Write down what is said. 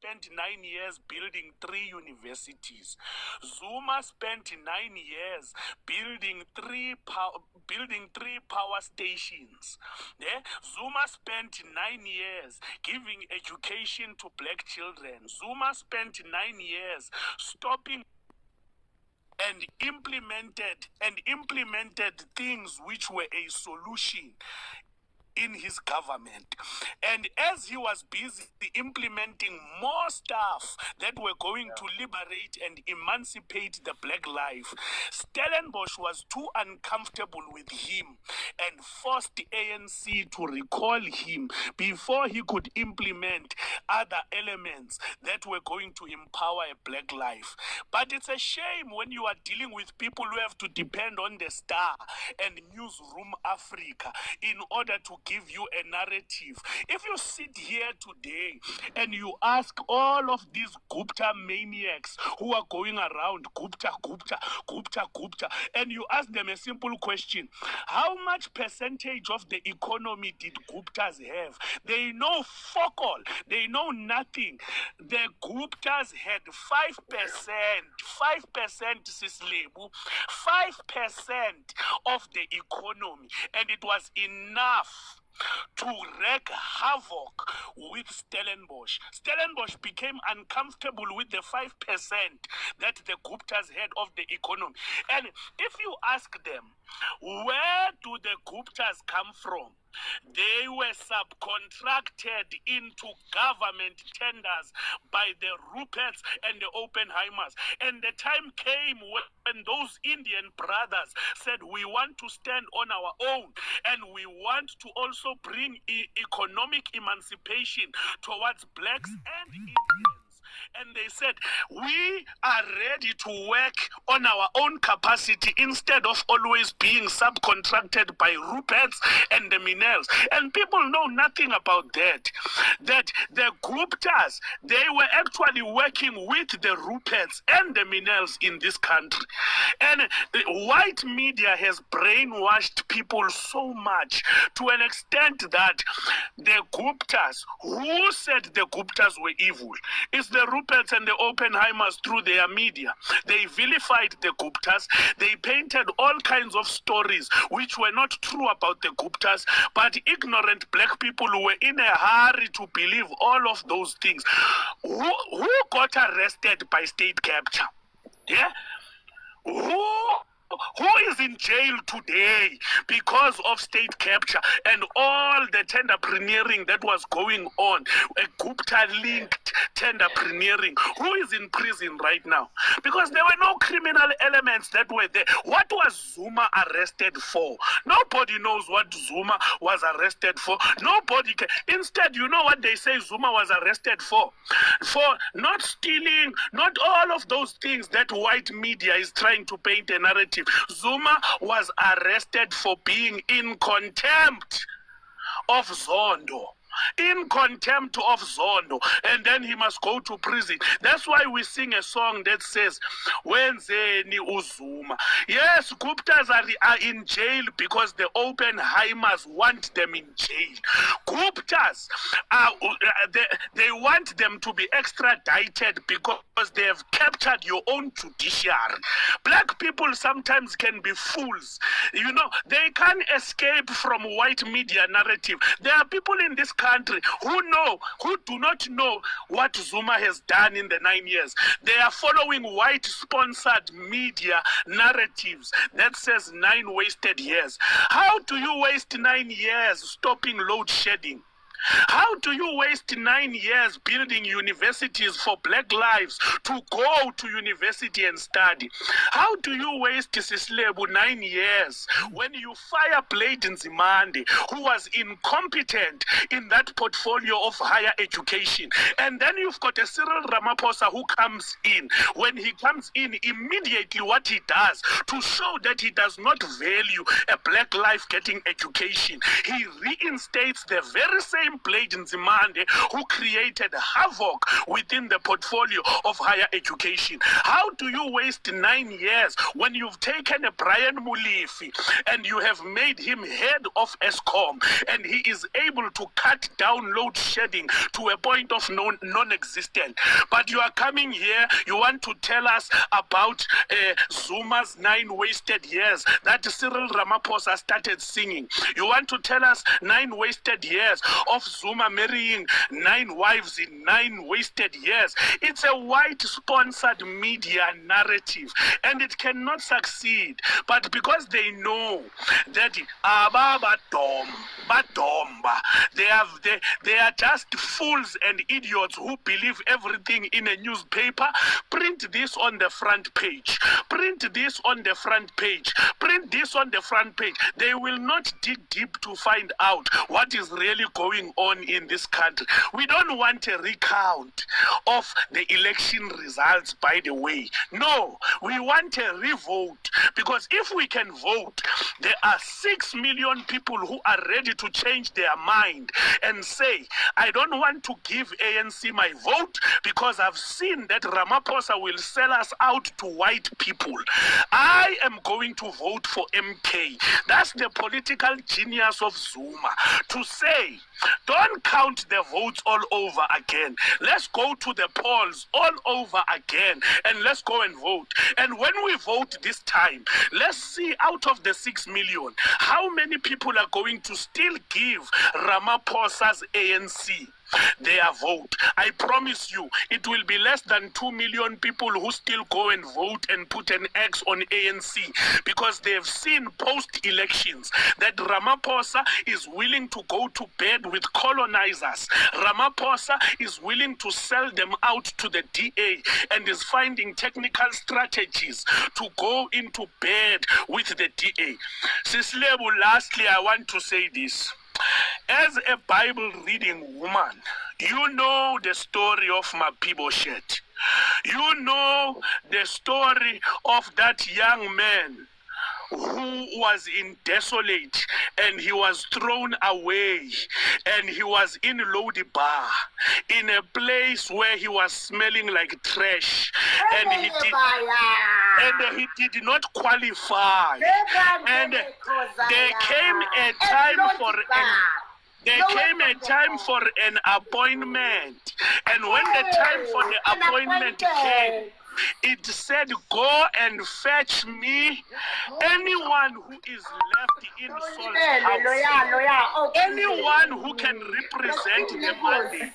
spent 9 years building 3 universities. Zuma spent 9 years building three power stations. Yeah? Zuma spent 9 years giving education to black children. Zuma spent 9 years stopping and implemented things which were a solution in his government. And as he was busy implementing more stuff that were going to liberate and emancipate the black life, Stellenbosch was too uncomfortable with him and forced the ANC to recall him before he could implement other elements that were going to empower a black life. But it's a shame when you are dealing with people who have to depend on the Star and Newsroom Africa in order to give you a narrative. If you sit here today and you ask all of these Gupta maniacs who are going around Gupta, and you ask them a simple question: how much percentage of the economy did Guptas have? They know fuck all. They know nothing. The Guptas had 5%, Sislebu, 5% of the economy, and it was enough to wreak havoc with Stellenbosch. Stellenbosch became uncomfortable with the 5% that the Guptas had of the economy. And if you ask them, where do the Guptas come from? They were subcontracted into government tenders by the Ruperts and the Oppenheimers. And the time came when those Indian brothers said, we want to stand on our own and we want to also bring economic emancipation towards blacks and Indians. And they said, we are ready to work on our own capacity instead of always being subcontracted by Ruperts and the Minels. And people know nothing about that. That the Guptas, they were actually working with the Ruperts and the Minels in this country. And the white media has brainwashed people so much to an extent that the Guptas, who said the Guptas were evil, is the Ruperts and the Oppenheimers through their media. They vilified the Guptas. They painted all kinds of stories which were not true about the Guptas, but ignorant black people who were in a hurry to believe all of those things. Who got arrested by state capture? Yeah? Who is in jail today because of state capture and all the tenderpreneering that was going on, a Gupta-linked tenderpreneering? Who is in prison right now? Because there were no criminal elements that were there. What was Zuma arrested for? Nobody knows what Zuma was arrested for. Nobody can. Instead, you know what they say Zuma was arrested for? For not stealing, not all of those things that white media is trying to paint a narrative. Zuma was arrested for being in contempt of Zondo. In contempt of Zondo, and then he must go to prison. That's why we sing a song that says, Wenzen Zuma. Yes, Guptas are in jail because the Oppenheimers want them in jail. Guptas, they want them to be extradited because they have captured your own judiciary. Black people sometimes can be fools. You know, they can't escape from white media narrative. There are people in this country who do not know what Zuma has done in the 9 years. They are following white-sponsored media narratives that says 9 wasted years. How do you waste 9 years stopping load shedding? How do you waste 9 years building universities for black lives to go to university and study? How do you waste Sislebu 9 years when you fire Blade Nzimande, who was incompetent in that portfolio of higher education? And then you've got a Cyril Ramaphosa who comes in. When he comes in, immediately what he does to show that he does not value a black life getting education, he reinstates the very same same Blade Nzimande who created havoc within the portfolio of higher education. How do you waste 9 years when you've taken a Brian Mulifi and you have made him head of ESCOM, and he is able to cut down load shedding to a point of non-existent? But you are coming here, you want to tell us about Zuma's 9 wasted years that Cyril Ramaphosa started singing. You want to tell us 9 wasted years of Zuma marrying 9 wives in 9 wasted years. It's a white-sponsored media narrative, and it cannot succeed. But because they know that they are just fools and idiots who believe everything in a newspaper, print this on the front page. Print this on the front page. Print this on the front page. They will not dig deep to find out what is really going on in this country. We don't want a recount of the election results, by the way. No, we want a revote, because if we can vote, there are 6 million people who are ready to change their mind and say, I don't want to give ANC my vote because I've seen that Ramaphosa will sell us out to white people. I am going to vote for MK. That's the political genius of Zuma, to say, don't count the votes all over again. Let's go to the polls all over again and let's go and vote. And when we vote this time, let's see out of the 6 million, how many people are going to still give Ramaphosa's ANC their vote. I promise you, it will be less than 2 million people who still go and vote and put an X on ANC, because they've seen post-elections that Ramaphosa is willing to go to bed with colonizers. Ramaphosa is willing to sell them out to the DA and is finding technical strategies to go into bed with the DA. Sislebu, lastly, I want to say this. As a Bible-reading woman, you know the story of Mephibosheth. You know the story of that young man who was in desolate and he was thrown away and he was in Lodibar, in a place where he was smelling like trash, and he did not qualify. And there came a time for an appointment, and when the time for the appointment came, it said, go and fetch me anyone who is left in Saul's house. Anyone who can represent the mandate.